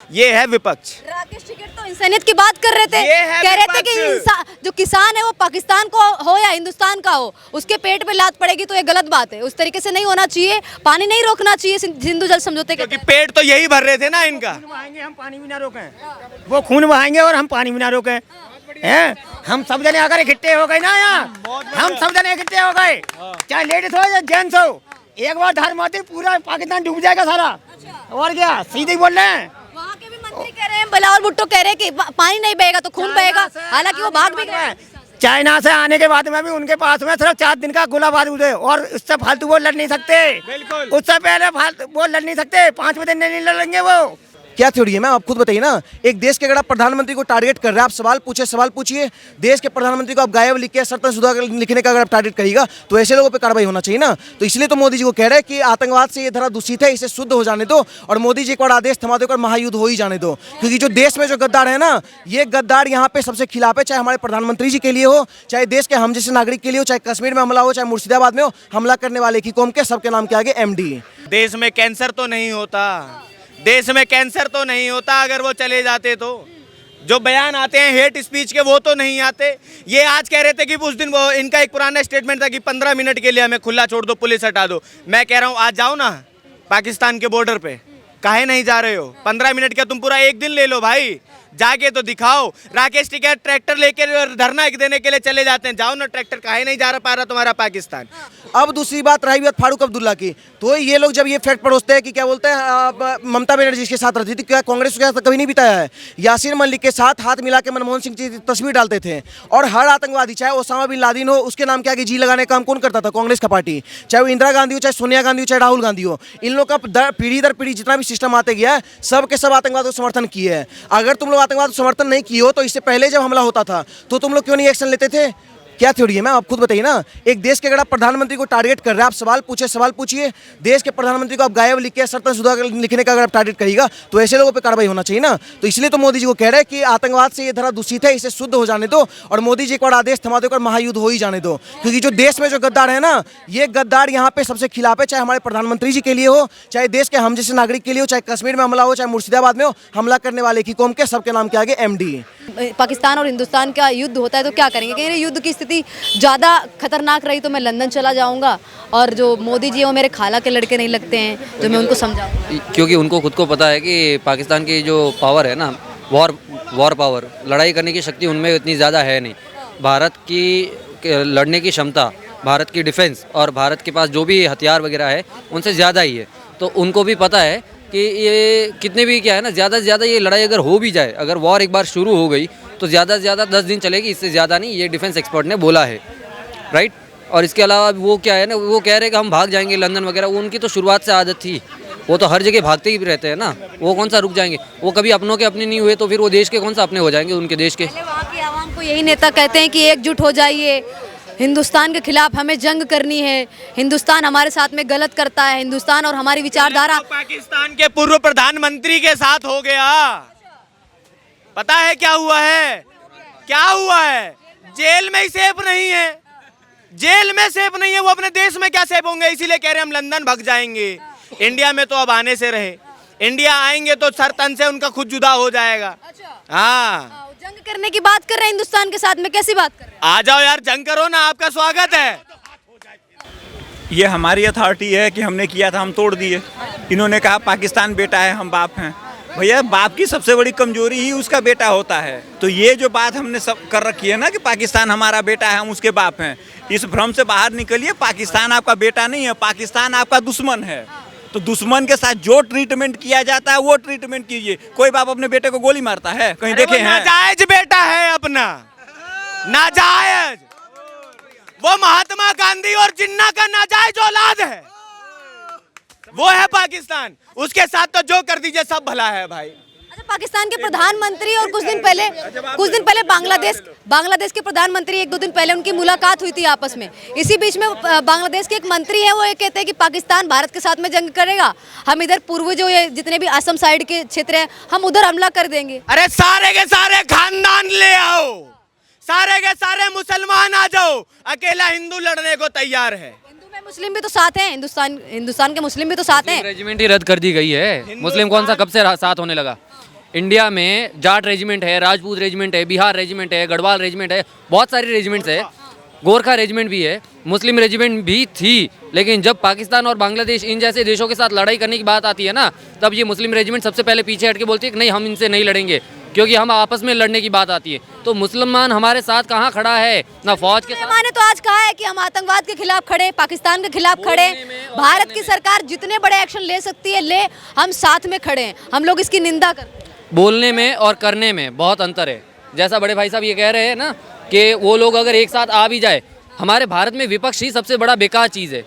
ये है विपक्ष। राकेश टिकैत तो इंसानियत की बात कर रहे थे, ये है कह रहे थे विपक्ष। कि जो किसान है वो पाकिस्तान को हो या हिंदुस्तान का हो, उसके पेट पे लात पड़ेगी तो ये गलत बात है। उस तरीके से नहीं होना चाहिए, पानी नहीं रोकना चाहिए सिंधु जल समझौते के क्योंकि पेट तो यही भर रहे थे ना इनका। खून बहाएंगे हम पानी भी ना रोकें, वो खून बहाएंगे और हम पानी भी ना रोकें। हैं हम सब जने अगर इकट्ठे हो गए ना यहाँ, हम सब जने इकट्ठे हो गए, चाहे लेडीज हो या जेंट्स हो, एक बार धार मारते पूरा पाकिस्तान डूब जाएगा सारा। और क्या सीधे बोल रहे हैं। वहाँ के भी मंत्री कह रहे हैं, बिलावल भुट्टो कह रहे हैं कि पानी नहीं बहेगा तो खून बहेगा, हालांकि वो भाग भी गए। चाइना से आने के बाद में भी उनके पास में सिर्फ 4 दिन का गोला बारूद है और उससे फालतू वो लड़ नहीं सकते। बिल्कुल। उससे पहले फालतू वो लड़ नहीं सकते, 5 दिन नहीं लड़ेंगे वो। क्या थ्योरी है मैम, आप खुद बताइए ना। एक देश के अगर आप प्रधानमंत्री को टारगेट कर रहे हैं, आप सवाल पूछिए। देश के प्रधानमंत्री को आप गायब लिख के शर्तन-शुदा लिखने का अगर आप टारगेट करिएगा तो ऐसे लोगों पे कार्रवाई होना चाहिए ना। तो इसलिए तो मोदी जी को कह रहे हैं कि आतंकवाद से ये धरा दूषित है, इसे शुद्ध हो जाने दो और मोदी जी एक बार आदेश थमा देकर महायुद्ध हो ही जाने दो। क्योंकि जो देश में जो गद्दार है ना, ये गद्दार यहाँ पे सबसे खिलाफ है, चाहे हमारे प्रधानमंत्री जी के लिए हो, चाहे देश के हम जैसे नागरिक के लिए हो, चाहे कश्मीर में हमला हो, चाहे मुर्शिदाबाद में हो, हमला करने वाले की कौम के सबके नाम के आगे MD। देश में कैंसर तो नहीं होता, देश में कैंसर तो नहीं होता अगर वो चले जाते तो। जो बयान आते हैं हेट स्पीच के वो तो नहीं आते। ये आज कह रहे थे कि उस दिन वो इनका एक पुराना स्टेटमेंट था कि 15 मिनट के लिए हमें खुला छोड़ दो, पुलिस हटा दो। मैं कह रहा हूँ आज जाओ ना पाकिस्तान के बॉर्डर पे, काहे नहीं जा रहे हो? 15 मिनट का तुम पूरा एक दिन ले लो भाई, जाके तो दिखाओ। राकेश टिकैत ट्रैक्टर लेके धरना देने के लिए चले जाते हैं, जाओ ना ट्रैक्टर, काहे नहीं जा पा रहा तुम्हारा पाकिस्तान? अब दूसरी बात रही बात फारूक अब्दुल्ला की, तो ये लोग जब ये फैक्ट परोसते हैं कि क्या बोलते हैं ममता बनर्जी के साथ रहती थी, क्या कांग्रेस के साथ कभी नहीं बिताया है? यासीर मलिक के साथ हाथ मिला के मनमोहन सिंह की तस्वीर डालते थे। और हर आतंकवादी, चाहे ओसामा बिन लादेन हो, उसके नाम के आगे जी लगाने का काम कौन करता था? कांग्रेस का पार्टी। चाहे वो इंदिरा गांधी हो, चाहे सोनिया गांधी हो, चाहे राहुल गांधी हो, इन लोग का पीढ़ी दर पीढ़ी जितना भी सिस्टम आते गया है, सब के सब आतंकवाद को समर्थन किए हैं। अगर तुम लोग आतंकवाद को समर्थन नहीं किए हो तो इससे पहले जब हमला होता था तो तुम लोग क्यों नहीं एक्शन लेते थे? क्या थ्योरी है मैम, आप खुद बताइए ना। एक देश के अगर आप प्रधानमंत्री को टारगेट कर रहे हैं, आप सवाल पूछिए। देश के प्रधानमंत्री को आप गायब लिख के शर्तन-शुदा लिखने का अगर आप टारगेट करिएगा तो ऐसे लोगों पे कार्रवाई होना चाहिए ना। तो इसलिए तो मोदी जी को कह रहे हैं कि आतंकवाद से ये धरा दूषित है, इसे शुद्ध हो जाने दो और मोदी जी एक बार आदेश थमा देकर महायुद्ध हो ही जाने दो। क्योंकि जो देश में जो गद्दार है ना, ये गद्दार यहाँ पे सबसे खिलाफ है, चाहे हमारे प्रधानमंत्री जी के लिए हो, चाहे देश के हम जैसे नागरिक के लिए हो, चाहे कश्मीर में हमला हो, चाहे मुर्शिदाबाद में हो, हमला करने वाले की कौम के सबके नाम के आगे MD। पाकिस्तान और हिंदुस्तान का युद्ध होता है तो क्या करेंगे? कि युद्ध की स्थिति ज़्यादा खतरनाक रही तो मैं लंदन चला जाऊंगा, और जो मोदी जी है वो मेरे खाला के लड़के नहीं लगते हैं जो मैं उनको समझाऊंगा। क्योंकि उनको खुद को पता है कि पाकिस्तान की जो पावर है ना, वॉर पावर, लड़ाई करने की शक्ति उनमें इतनी ज़्यादा है नहीं। भारत की लड़ने की क्षमता, भारत की डिफेंस और भारत के पास जो भी हथियार वगैरह है उनसे ज़्यादा ही है। तो उनको भी पता है कि ये कितने भी क्या है ना, ज़्यादा से ज़्यादा ये लड़ाई अगर हो भी जाए, अगर वॉर एक बार शुरू हो गई तो ज़्यादा से ज़्यादा 10 दिन चलेगी, इससे ज़्यादा नहीं। ये डिफेंस एक्सपर्ट ने बोला है, राइट। और इसके अलावा वो क्या है ना, वो कह रहे हैं कि हम भाग जाएंगे लंदन वगैरह, वो उनकी तो शुरुआत से आदत थी, वो तो हर जगह भागते ही रहते हैं ना। वो कौन सा रुक जाएंगे? वो कभी अपनों के अपने नहीं हुए तो फिर वो देश के कौन सा अपने हो जाएंगे? उनके देश के। वहाँ की आवाम को यही नेता कहते हैं कि एकजुट हो जाइए, हिंदुस्तान के खिलाफ हमें जंग करनी है, हिंदुस्तान हमारे साथ में गलत करता है, हिंदुस्तान और हमारी विचारधारा। तो पाकिस्तान के पूर्व प्रधानमंत्री के साथ हो गया। पता है क्या हुआ है? क्या हुआ है? जेल में ही सेफ नहीं है, जेल में सेफ नहीं है, वो अपने देश में क्या सेफ होंगे? इसीलिए कह रहे हैं हम लंदन भाग जाएंगे। इंडिया में तो अब आने से रहे, इंडिया आएंगे तो सर तन से उनका खुद जुदा हो जाएगा। हाँ, जंग करने की बात कर रहे हैं हिंदुस्तान के साथ में, कैसी बात कर रहे हैं? आ जाओ यार, जंग करो ना, आपका स्वागत है। ये हमारी अथॉरिटी है कि हमने किया था, हम तोड़ दिए। इन्होंने कहा पाकिस्तान बेटा है, हम बाप हैं। भैया, बाप की सबसे बड़ी कमजोरी ही उसका बेटा होता है। तो ये जो बात हमने सब कर रखी है ना कि पाकिस्तान हमारा बेटा है, हम उसके बाप हैं, इस भ्रम से बाहर निकलिए। पाकिस्तान आपका बेटा नहीं है, पाकिस्तान आपका दुश्मन है। तो दुश्मन के साथ जो ट्रीटमेंट किया जाता है वो ट्रीटमेंट कीजिए। कोई बाप अपने बेटे को गोली मारता है? कहीं देखे हैं? नाजायज बेटा है अपना, नाजायज। वो महात्मा गांधी और जिन्ना का नाजायज औलाद है, वो है पाकिस्तान। उसके साथ तो जो कर दीजिए सब भला है भाई। अच्छा, पाकिस्तान के प्रधानमंत्री और कुछ दिन पहले बांग्लादेश के प्रधानमंत्री, 1-2 दिन पहले उनकी मुलाकात हुई थी आपस में। इसी बीच में बांग्लादेश के एक मंत्री है, वो ये कहते हैं कि पाकिस्तान भारत के साथ में जंग करेगा, हम इधर पूर्व जो ये जितने भी असम साइड के क्षेत्र है हम उधर हमला कर देंगे। अरे सारे के सारे खानदान ले आओ, सारे के सारे मुसलमान आ जाओ, अकेला हिंदू लड़ने को तैयार है। हिंदू में मुस्लिम भी तो साथ हैं, हिंदुस्तान के मुस्लिम भी तो साथ हैं। रेजिमेंट ही रद्द कर दी गई है, मुस्लिम कौन सा कब से साथ होने लगा? इंडिया में जाट रेजिमेंट है, राजपूत रेजिमेंट है, बिहार रेजिमेंट है, गढ़वाल रेजिमेंट है, बहुत सारी रेजिमेंट्स है, गोरखा रेजिमेंट भी है, मुस्लिम रेजिमेंट भी थी। लेकिन जब पाकिस्तान और बांग्लादेश इन जैसे देशों के साथ लड़ाई करने की बात आती है ना, तब ये मुस्लिम रेजिमेंट सबसे पहले पीछे हट के बोलती है कि नहीं, हम इनसे नहीं लड़ेंगे, क्योंकि हम आपस में लड़ने की बात आती है। तो मुसलमान हमारे साथ कहाँ खड़ा है, ना फौज के साथ। ने तो आज कहा है कि हम आतंकवाद के खिलाफ खड़े, पाकिस्तान के खिलाफ खड़े, भारत की सरकार जितने बड़े एक्शन ले सकती है ले, हम साथ में खड़े हैं, हम लोग इसकी निंदा करते हैं। बोलने में और करने में बहुत अंतर है। जैसा बड़े भाई साहब ये कह रहे हैं ना कि वो लोग अगर एक साथ आ भी जाए, हमारे भारत में विपक्ष ही सबसे बड़ा बेकार चीज़ है।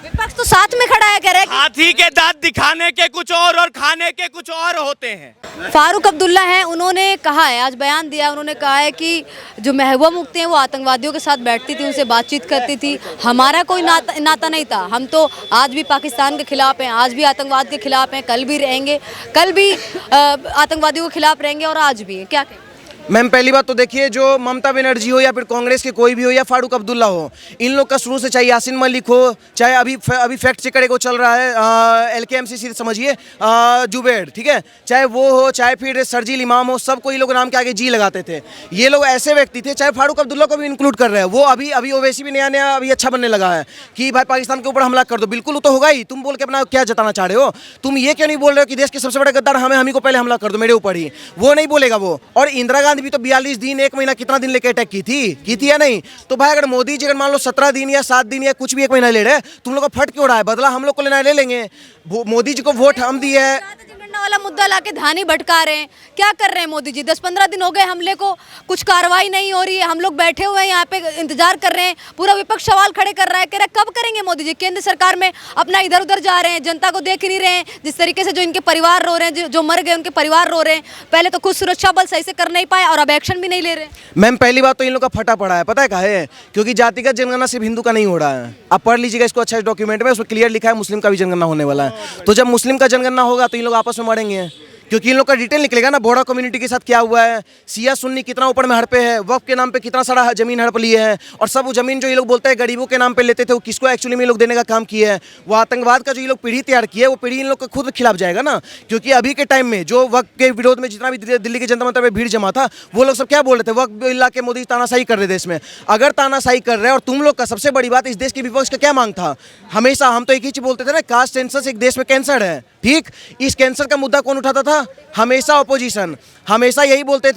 विपक्ष तो साथ में खड़ा है, कह रहे हैं हाथी के दांत दिखाने के कुछ और खाने के कुछ और होते हैं। फारूक अब्दुल्ला हैं, उन्होंने कहा है, आज बयान दिया, उन्होंने कहा है कि जो महबूबा मुफ्ती हैं वो आतंकवादियों के साथ बैठती थी, उनसे बातचीत करती थी, हमारा कोई नाता नहीं था, हम तो आज भी पाकिस्तान के खिलाफ हैं, आज भी आतंकवाद के खिलाफ हैं, कल भी रहेंगे, कल भी आतंकवादियों के खिलाफ रहेंगे और आज भी। क्या कहें? मैम पहली बात तो देखिए, जो ममता बनर्जी हो या फिर कांग्रेस के कोई भी हो या फारूक अब्दुल्ला हो, इन लोग का शुरू से चाहे यासीन मलिक हो, चाहे अभी फैक्ट चेकर को चल रहा है LKMC समझिए जुबैर, ठीक है, चाहे वो हो, चाहे फिर सरजील इमाम हो, सब कोई लोग नाम के आगे जी लगाते थे। ये लोग ऐसे व्यक्ति थे, चाहे फारूक अब्दुल्ला को भी इंक्लूड कर रहे हैं, वो अभी ओवैसी भी नया अभी अच्छा बनने लगा है कि भाई पाकिस्तान के ऊपर हमला कर दो। बिल्कुल वो तो होगा ही, तुम बोल के अपना क्या जताना चाह रहे हो? तुम ये क्यों नहीं बोल रहे हो कि देश के सबसे बड़े गद्दार हम ही को पहले हमला कर दो मेरे ऊपर ही? वो नहीं बोलेगा वो। और इंदिरा गांधी भी तो 42 दिन, 1 महीना, कितना दिन लेके अटैक की थी या नहीं? तो भाई अगर मोदी जी अगर मान लो 17 दिन या 7 दिन या कुछ भी 1 महीना ले रहे, तुम लोग को फट क्यों रहा है? बदला हम लोग को लेना है, ले लेंगे। मोदी जी को वोट हम दिए है, वाला मुद्दा लाके धानी भटका रहे हैं। क्या कर रहे हैं मोदी जी? 10-15 दिन हो गए हमले को, कुछ कार्रवाई नहीं हो रही है, हम लोग बैठे हुए हैं यहाँ पे इंतजार कर रहे हैं, पूरा विपक्ष सवाल खड़े कर रहा है, कह रहा है कब करेंगे मोदी जी? केंद्र सरकार में अपना इधर उधर जा रहे हैं, जनता को देख ही नहीं रहे हैं। जिस तरीके से जो इनके परिवार रो रहे हैं, जो मर गए उनके परिवार रो रहे हैं, पहले तो खुद सुरक्षा बल सही से कर नहीं पाए और अब एक्शन भी नहीं ले रहे। मैम पहली बात तो इन लोग का फटा पड़ा है, पता है क्या है? क्योंकि जातिगत जनगणना सिर्फ हिंदू का नहीं हो रहा है। आप पढ़ लीजिएगा इसको अच्छा डॉक्यूमेंट में, उसमें क्लियर लिखा है मुस्लिम का भी जनगणना होने वाला है। तो जब मुस्लिम का जनगणना होगा तो इन लोग आपस में मरेंगे, क्योंकि इन लोग का डिटेल निकलेगा ना, बोडा कम्युनिटी के साथ क्या हुआ है, सिया सुन्नी कितना ऊपर में हड़पे है, वक्फ के नाम पे कितना सारा जमीन हड़प लिए है, और सब वो जमीन जो ये लोग बोलते हैं गरीबों के नाम पे लेते थे, वो किसको एक्चुअली में ये लोग देने का काम किया है। वो आतंकवाद का जो ये लोग पीढ़ी तैयार की है, वो पीढ़ी इन लोग के खुद खिलाफ जाएगा ना। क्योंकि अभी के टाइम में जो वक्फ के विरोध में जितना भी दिल्ली के जनता मंतर में भीड़ जमा था, वो लोग सब क्या बोल रहे थे? वक्फ बिल के मोदी तानाशाही कर रहे देश में। अगर तानाशाही कर रहे हैं, और तुम लोग का सबसे बड़ी बात, इस देश के विपक्ष का क्या मांग था? हमेशा हम तो एक ही चीज बोलते थे ना, कास्ट सेंसस एक देश में कैंसर है, ठीक? इस कैंसर का मुद्दा कौन उठाता था? हमेशा ऑपोजिशन। हमेशा यही बोलते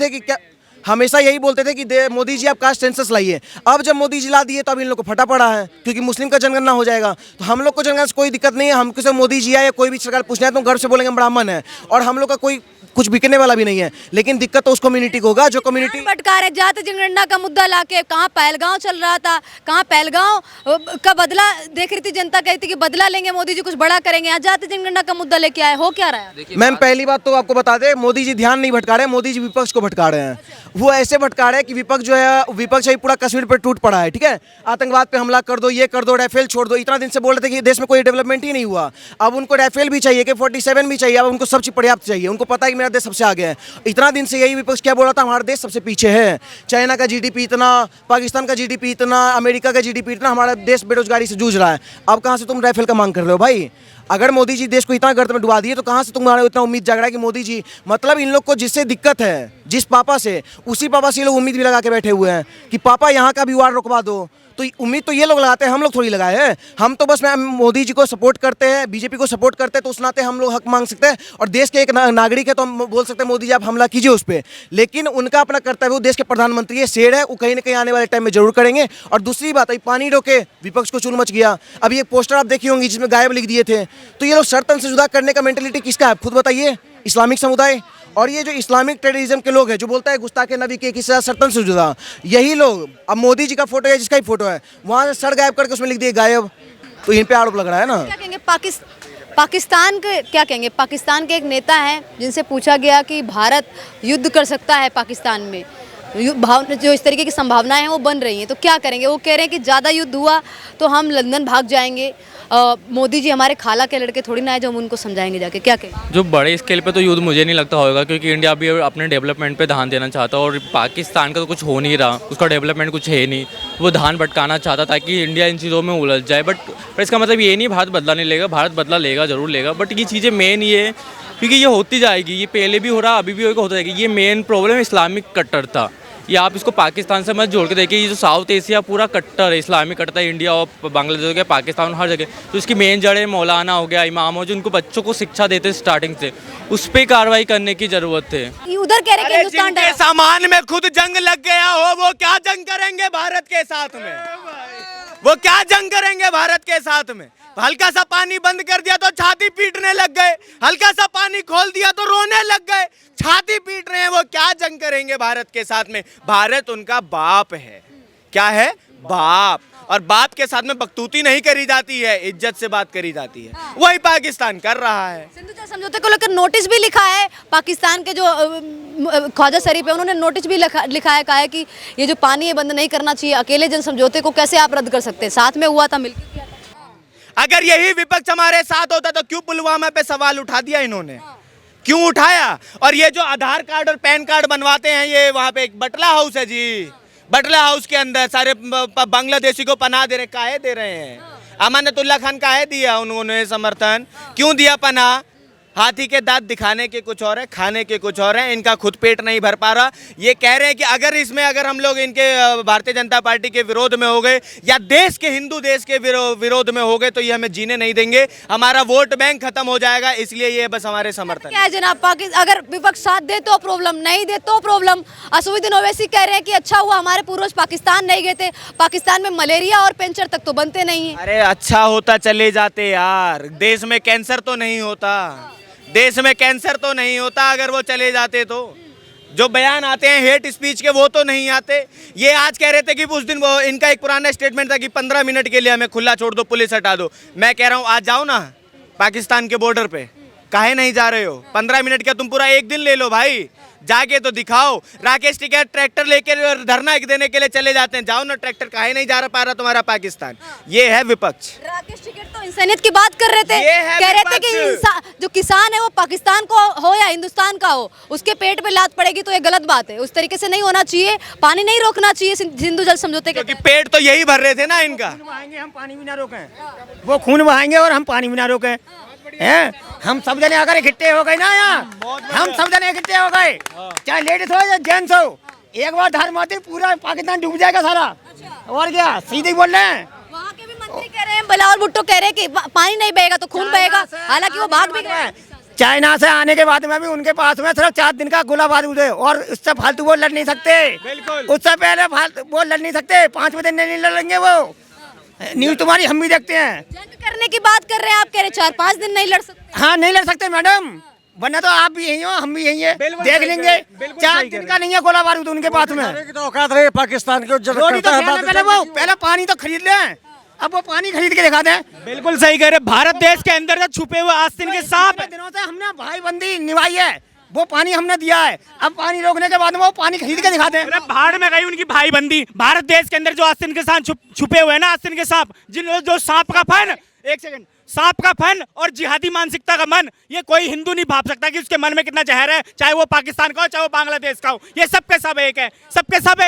थे कि मोदी जी आप कास्ट सेंसस लाइए। अब जब मोदी जी ला दिए तो अब इन लोग को फटा पड़ा है, क्योंकि मुस्लिम का जनगणना हो जाएगा। तो हम लोग को जनगणना से कोई दिक्कत नहीं है, हम किसी मोदी जी आए या कोई भी सरकार पूछना है तो गर्व से बोलेंगे ब्राह्मण है, और हम लोग का कोई कुछ बिकने वाला भी नहीं है। लेकिन दिक्कत तो उस कम्युनिटी को होगा जो कम्युनिटी भटका रहे। जाति जनगणना का मुद्दा लाके कहाँ पहलगांव चल रहा था, कहाँ पहलगांव का बदला देख रही थी जनता, कहती थी कि बदला लेंगे मोदी जी, कुछ बड़ा करेंगे। आज जाति जनगणना का मुद्दा लेके आए, हो क्या रहा है? मैम पहली बात तो आपको बता दें, मोदी जी ध्यान नहीं भटका रहे, मोदी जी विपक्ष को भटका रहे हैं। वो ऐसे भटका रहे हैं कि विपक्ष जो है, विपक्ष ही पूरा कश्मीर पर टूट पड़ा है, ठीक है? आतंकवाद पे हमला कर दो, ये कर दो, राफेल छोड़ दो। इतना दिन से बोल रहे थे कि देश में कोई डेवलपमेंट ही नहीं हुआ। अब उनको राफेल भी चाहिए, AK-47 भी चाहिए, अब उनको सब चीज पर्याप्त चाहिए। उनको पता है कि मेरा देश सबसे आगे है। इतना दिन से यही विपक्ष क्या बोल रहा था, हमारा देश सबसे पीछे है, चाइना का GDP इतना, पाकिस्तान का GDP इतना, अमेरिका का GDP इतना, हमारा देश बेरोजगारी से जूझ रहा है। अब कहाँ से तुम राफेल का मांग कर रहे हो भाई? अगर मोदी जी देश को इतना गर्त में डुबा दिए तो कहाँ से तुम्हारा इतना उम्मीद जाग रहा है कि मोदी जी, मतलब इन लोग को जिससे दिक्कत है, जिस पापा से, उसी पापा से ये लोग उम्मीद भी लगा के बैठे हुए हैं कि पापा यहाँ का भी वार रुकवा दो। तो उम्मीद तो ये लोग लगाते हैं, हम लोग थोड़ी लगाए हैं। हम तो बस मोदी जी को सपोर्ट करते हैं, बीजेपी को सपोर्ट करते हैं, तो उस नाते हम लोग हक मांग सकते हैं। और देश के एक नागरिक है तो हम बोल सकते हैं मोदी जी आप हमला कीजिए उस पर। लेकिन उनका अपना कर्तव्य, वो देश के प्रधानमंत्री है, शेर है, वो कहीं ना कहीं आने वाले टाइम में जरूर करेंगे। और दूसरी बात, पानी रोके, विपक्ष को चूल मच गया। अभी एक पोस्टर आप देखी होंगी जिसमें गायब लिख दिए थे। तो ये लोग शर्तन से जुदा करने का मेंटेलिटी किसका है, खुद बताइए? इस्लामिक समुदाय। और ये जो इस्लामिक टेररिज्म के लोग हैं, जो बोलता है गुस्ताखे नबी के किसी सर्तन से जुदा, यही लोग अब मोदी जी का फोटो है, जिसका ही फोटो है, वहाँ से सर गायब करके उसमें लिख दिए गायब। तो इन पे आरोप लग रहा है ना। क्या कहेंगे पाकिस्तान के, क्या कहेंगे? पाकिस्तान के एक नेता हैं जिनसे पूछा गया कि भारत युद्ध कर सकता है पाकिस्तान में, जो इस तरीके की संभावनाएं हैं वो बन रही हैं, तो क्या करेंगे? वो कह रहे हैं कि ज़्यादा युद्ध हुआ तो हम लंदन भाग जाएंगे, मोदी जी हमारे खाला के लड़के थोड़ी ना है जो हम उनको समझाएंगे जाके। क्या कहें? जो बड़े स्केल पे तो युद्ध मुझे नहीं लगता होगा, क्योंकि इंडिया भी अपने डेवलपमेंट पे ध्यान देना चाहता है और पाकिस्तान का तो कुछ हो नहीं रहा, उसका डेवलपमेंट कुछ है नहीं, वो ध्यान भटकाना चाहता ताकि इंडिया इन चीज़ों में उलझ जाए। बट इसका मतलब ये नहीं भारत बदला नहीं लेगा, भारत बदला लेगा, ज़रूर लेगा। बट ये चीज़ें मेन ये क्योंकि ये होती जाएगी, ये पहले भी हो रहा, अभी भी होता जाएगी। ये मेन प्रॉब्लम इस्लामिक कट्टरता। ये आप इसको पाकिस्तान से मत जोड़ के देखिए, ये जो साउथ एशिया पूरा कट्टर है, इस्लामिक कट्टर है, इंडिया और बांग्लादेश हो गया, पाकिस्तान, हर जगह। तो इसकी मेन जड़ें मौलाना हो गया, इमाम हो, जो उनको बच्चों को शिक्षा देते हैं स्टार्टिंग से, उस पर कार्रवाई करने की ज़रूरत है। उधर कह रहे कि अरे हिंदुस्तान जिनके सामान में खुद जंग लग गया हो, वो क्या जंग करेंगे भारत के साथ में? वो क्या जंग करेंगे भारत के साथ में? हल्का सा पानी बंद कर दिया तो छाती पीटने लग गए, हल्का सा पानी खोल दिया तो रोने लग गए, छाती पीट रहे हैं। वो क्या जंग करेंगे भारत के साथ में? भारत उनका बाप है। क्या है? बाप। और बाप के साथ में बकतूती नहीं करी जाती है, इज्जत से बात करी जाती है। वही पाकिस्तान कर रहा है। सिंधु जल समझौते को लेकर नोटिस भी लिखा है पाकिस्तान के जो ख्वाजा शरीफ है, उन्होंने नोटिस भी लिखा है, कहा है कि ये जो पानी है बंद नहीं करना चाहिए। अकेले जल समझौते को कैसे आप रद्द कर सकते हैं? साथ में हुआ था, मिलकर किया था। अगर यही विपक्ष हमारे साथ होता तो क्यों पुलवामा पे सवाल उठा दिया इन्होंने? क्यों उठाया? और ये जो आधार कार्ड और पैन कार्ड बनवाते हैं, ये वहाँ पे एक बटला हाउस है जी, बटला हाउस के अंदर सारे बांग्लादेशी को पनाह दे रहे। काहे दे रहे हैं? अमानतुल्लाह खान काहे दिया उन्होंने समर्थन? क्यों दिया पनाह? हाथी के दांत दिखाने के कुछ और है, खाने के कुछ और है। इनका खुद पेट नहीं भर पा रहा। ये कह रहे हैं कि अगर हम लोग इनके भारतीय जनता पार्टी के विरोध में हो गए या देश के हिंदू देश के विरोध में हो गए तो ये हमें जीने नहीं देंगे, हमारा वोट बैंक खत्म हो जाएगा, इसलिए ये बस हमारे समर्थन। क्या है जनाब, अगर विपक्ष साथ दे तो प्रॉब्लम, नहीं दे तो प्रॉब्लम। असदुद्दीन ओवैसी कह रहे हैं कि अच्छा हुआ हमारे पूर्वज पाकिस्तान नहीं गए थे, पाकिस्तान में मलेरिया और पेंचर तक तो बनते नहीं है। अरे अच्छा होता चले जाते यार, देश में कैंसर तो नहीं होता, देश में कैंसर तो नहीं होता अगर वो चले जाते तो। जो बयान आते हैं हेट स्पीच के, वो तो नहीं आते। ये आज कह रहे थे कि उस दिन वो इनका एक पुराना स्टेटमेंट था कि 15 मिनट के लिए हमें खुला छोड़ दो, पुलिस हटा दो। मैं कह रहा हूँ आज जाओ ना पाकिस्तान के बॉर्डर पे, काहे नहीं जा रहे हो? 15 मिनट का तुम पूरा एक दिन ले लो भाई, जाके तो दिखाओ। राकेश टिकैत ट्रैक्टर लेकर धरना देने के लिए चले जाते हैं, जाओ ना, ट्रैक्टर काहे नहीं जा पा रहा तुम्हारा पाकिस्तान? ये है विपक्ष। राकेश टिकैत तो इंसानियत की बात कर रहे थे, ये है कह रहे थे विपक्ष। कि जो किसान है वो पाकिस्तान को हो या हिंदुस्तान का हो, उसके पेट पे लात पड़ेगी तो ये गलत बात है। उस तरीके से नहीं होना चाहिए, पानी नहीं रोकना चाहिए सिंधु जल समझौते के। क्योंकि पेट तो यही भर रहे थे ना इनका। बहाएंगे हम पानी भी ना रोकें, वो खून बहाएंगे और हम पानी भी ना रोकें। हैं? हम सब जने अगर इकट्ठे हो गए ना यहाँ, हम सब जने इकट्ठे हो गए, चाहे लेडीज हो या जेंट्स हो, एक बार धार मारते पूरा पाकिस्तान डूब जाएगा सारा। और क्या सीधे बोल रहे हैं? वहाँ के भी मंत्री कह रहे हैं, बिलावल भुट्टो कह रहे हैं कि पानी नहीं बहेगा तो खून बहेगा, हालांकि वो भाग भी गए। चाइना से आने के बाद में भी उनके पास में सिर्फ 4 दिन का गोला बारूद है और उससे फालतू वो लड़ नहीं सकते। बिल्कुल। उससे पहले फालतू वो लड़ नहीं सकते, 5 दिन नहीं लड़ेंगे वो। न्यूज तुम्हारी हम भी देखते हैं। जंग करने की बात कर रहे हैं आप, कह रहे 4-5 दिन नहीं लड़ सकते। हाँ नहीं लड़ सकते मैडम, वरना तो आप भी यही हो, हम भी यही है, देख लेंगे। 4 दिन का नहीं है गोला बारूद उनके पास में। औकात रहे पाकिस्तान को रोटी तो पहले पानी तो खरीद लें, अब वो पानी खरीद के दिखा दें। बिल्कुल सही कह रहे। भारत देश के अंदर जो छुपे हुए आस्तीन के सांप दिनों से हमने भाई बंदी निभाई है, वो पानी हमने दिया है, अब पानी रोकने के बाद में वो पानी खरीद के दिखाते हैं। भाड़ में गई उनकी भाई बंदी। भारत देश के अंदर जो आस्तीन के सांप छुपे हुए हैं ना, आस्तीन के सांप, जो सांप का फन, एक सेकंड, सांप का फन और जिहादी मानसिकता का मन, ये कोई हिंदू नहीं भाप सकता कि उसके मन में कितना जहर है, चाहे वो पाकिस्तान का हो चाहे वो बांग्लादेश का हो। ये सबके सब एक है, सबके सब